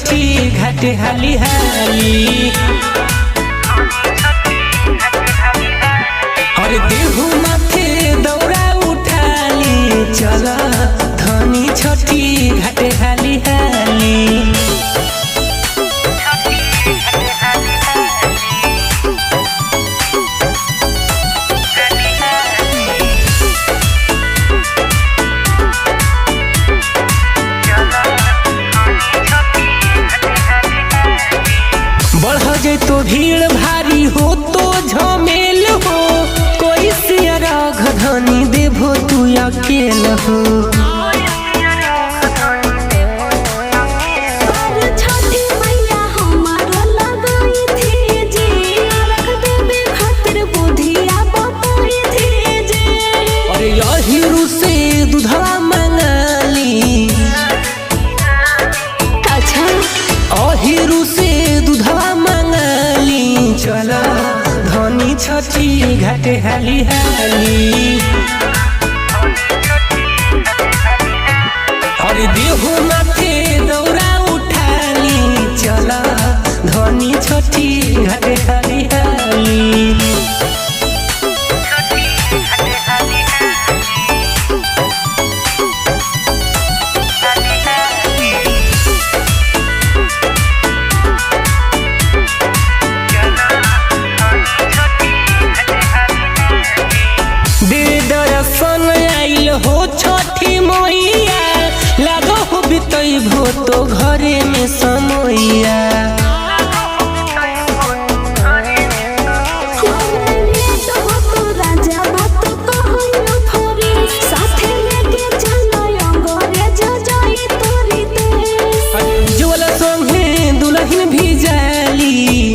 छठी घाटे हाली हाली। और देहु माथे दौरा उठाली चला धनी छठी घाटे हाली हाली। बढ़ जाए तो भीड़ भारी हो तो झमेल हो, कोई से राग धनी देवो तू अकेल हो। और यही से दूधवा मंगाली, अच्छा अहिरू से दूधवा मंगाली चला धनी छठी घाटे हाली हाली। और देहु माथे दौरा उठाली चला धनी छठी घाटे हाली हाली। दर्शन आइल हो छठी मैया, लागो हो बितई भो तो घरे में समैया। उज्जवल संगे दुल्हन भी जाली,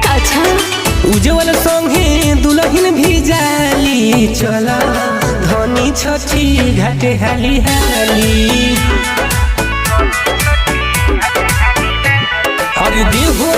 अच्छा उज्जवल संगे दुल्हन भी जाली चला धनी छठी घाटे हाली हाली। और देहु